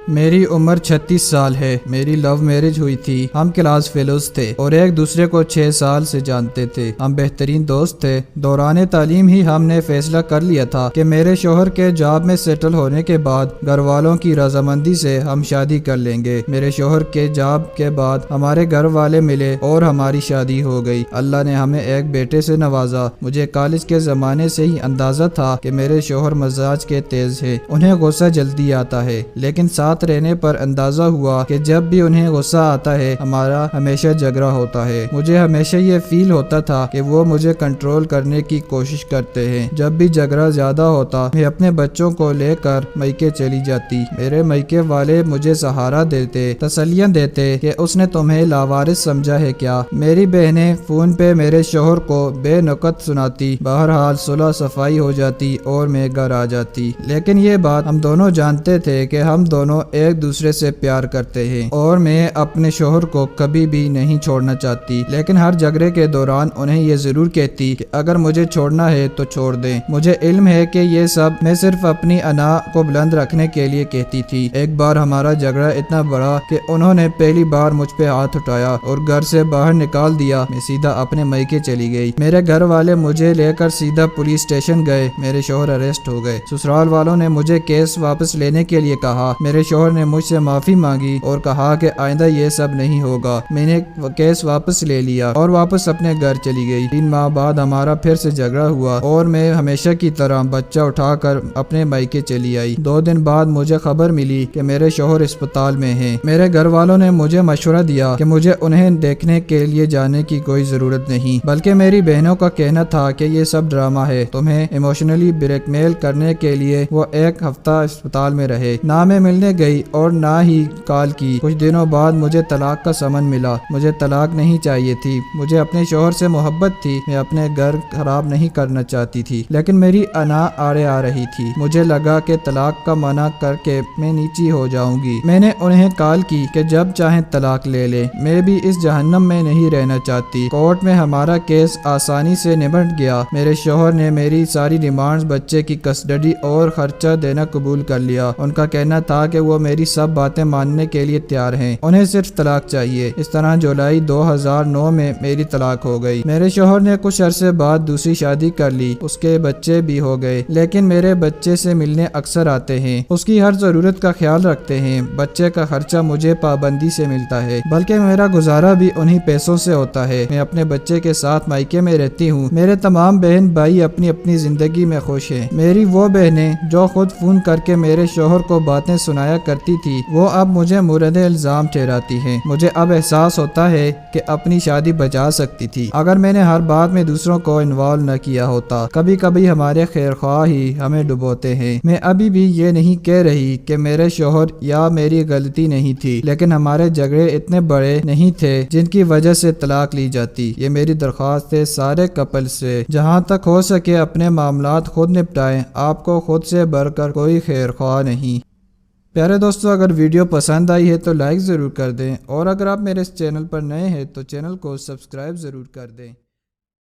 میری عمر 36 سال ہے۔ میری لو میرج ہوئی تھی۔ ہم کلاس فیلوز تھے اور ایک دوسرے کو 6 سال سے جانتے تھے۔ ہم بہترین دوست تھے۔ دوران تعلیم ہی ہم نے فیصلہ کر لیا تھا کہ میرے شوہر کے جاب میں سیٹل ہونے کے بعد گھر والوں کی رضامندی سے ہم شادی کر لیں گے۔ میرے شوہر کے جاب کے بعد ہمارے گھر والے ملے اور ہماری شادی ہو گئی۔ اللہ نے ہمیں ایک بیٹے سے نوازا۔ مجھے کالج کے زمانے سے ہی اندازہ تھا کہ میرے شوہر مزاج کے تیز ہے۔ انہیں غصہ جلدی آتا ہے، لیکن ساتھ رہنے پر اندازہ ہوا کہ جب بھی انہیں غصہ آتا ہے ہمارا ہمیشہ جھگڑا ہوتا ہے۔ مجھے ہمیشہ یہ فیل ہوتا تھا کہ وہ مجھے کنٹرول کرنے کی کوشش کرتے ہیں۔ جب بھی جھگڑا زیادہ ہوتا میں اپنے بچوں کو لے کر میکے چلی جاتی۔ میرے میکے والے مجھے سہارا دیتے، تسلیاں دیتے کہ اس نے تمہیں لاوارث سمجھا ہے کیا۔ میری بہنیں فون پہ میرے شوہر کو بے نکت سناتی۔ بہرحال صلح صفائی ہو جاتی اور میں گھر آ جاتی۔ لیکن یہ بات ہم دونوں جانتے تھے کہ ہم دونوں ایک دوسرے سے پیار کرتے ہیں اور میں اپنے شوہر کو کبھی بھی نہیں چھوڑنا چاہتی، لیکن ہر جھگڑے کے دوران انہیں یہ ضرور کہتی کہ اگر مجھے چھوڑنا ہے تو چھوڑ دیں۔ مجھے علم ہے کہ یہ سب میں صرف اپنی انا کو بلند رکھنے کے لیے کہتی تھی۔ ایک بار ہمارا جھگڑا اتنا بڑا کہ انہوں نے پہلی بار مجھ پہ ہاتھ اٹھایا اور گھر سے باہر نکال دیا۔ میں سیدھا اپنے میکے چلی گئی۔ میرے گھر والے مجھے لے کر سیدھا پولیس اسٹیشن گئے۔ میرے شوہر اریسٹ ہو گئے۔ سسرال والوں نے مجھے کیس واپس لینے کے لیے کہا۔ میرے شوہر نے مجھ سے معافی مانگی اور کہا کہ آئندہ یہ سب نہیں ہوگا۔ میں نے کیس واپس لے لیا اور واپس اپنے گھر چلی گئی۔ 3 ماہ بعد ہمارا پھر سے جھگڑا ہوا اور میں ہمیشہ کی طرح بچہ اٹھا کر اپنے میکے چلی آئی۔ 2 دن بعد مجھے خبر ملی کہ میرے شوہر اسپتال میں ہیں۔ میرے گھر والوں نے مجھے مشورہ دیا کہ مجھے انہیں دیکھنے کے لیے جانے کی کوئی ضرورت نہیں، بلکہ میری بہنوں کا کہنا تھا کہ یہ سب ڈرامہ ہے، تمہیں ایموشنلی بلیک میل کرنے کے لیے وہ 1 ہفتہ اسپتال میں رہے۔ نہ میں ملنے گئی اور نہ ہی کال کی۔ کچھ دنوں بعد مجھے طلاق کا سمن ملا۔ مجھے طلاق نہیں چاہیے تھی۔ مجھے اپنے شوہر سے محبت تھی۔ میں اپنے گھر خراب نہیں کرنا چاہتی تھی، لیکن میری انا آڑے آ رہی تھی۔ مجھے لگا کہ طلاق کا منع کر کے میں نیچی ہو جاؤں گی۔ میں نے انہیں کال کی کہ جب چاہیں طلاق لے لیں، میں بھی اس جہنم میں نہیں رہنا چاہتی۔ کورٹ میں ہمارا کیس آسانی سے نمٹ گیا۔ میرے شوہر نے میری ساری ڈیمانڈز، بچے کی کسٹڈی اور خرچہ دینا قبول کر لیا۔ ان کا کہنا تھا کہ وہ میری سب باتیں ماننے کے لیے تیار ہیں، انہیں صرف طلاق چاہیے۔ اس طرح جولائی 2009 میں میری طلاق ہو گئی۔ میرے شوہر نے کچھ عرصے بعد دوسری شادی کر لی۔ اس کے بچے بھی ہو گئے، لیکن میرے بچے سے ملنے اکثر آتے ہیں، اس کی ہر ضرورت کا خیال رکھتے ہیں۔ بچے کا خرچہ مجھے پابندی سے ملتا ہے، بلکہ میرا گزارا بھی انہی پیسوں سے ہوتا ہے۔ میں اپنے بچے کے ساتھ میکے میں رہتی ہوں۔ میرے تمام بہن بھائی اپنی اپنی زندگی میں خوش ہیں۔ میری وہ بہنیں جو خود فون کر کے میرے شوہر کو باتیں سنایا کرتی تھی، وہ اب مجھے مورد الزام ٹھہراتی ہیں۔ مجھے اب احساس ہوتا ہے کہ اپنی شادی بچا سکتی تھی اگر میں نے ہر بات میں دوسروں کو انوالو نہ کیا ہوتا۔ کبھی کبھی ہمارے خیر خواہ ہی ہمیں ڈبوتے ہیں۔ میں ابھی بھی یہ نہیں کہہ رہی کہ میرے شوہر یا میری غلطی نہیں تھی، لیکن ہمارے جھگڑے اتنے بڑے نہیں تھے جن کی وجہ سے طلاق لی جاتی۔ یہ میری درخواست ہے سارے کپل سے، جہاں تک ہو سکے اپنے معاملات خود نپٹائیں۔ آپ کو خود سے بڑھ کر کوئی خیر خواہ نہیں۔ پیارے دوستو، اگر ویڈیو پسند آئی ہے تو لائک ضرور کر دیں، اور اگر آپ میرے اس چینل پر نئے ہیں تو چینل کو سبسکرائب ضرور کر دیں۔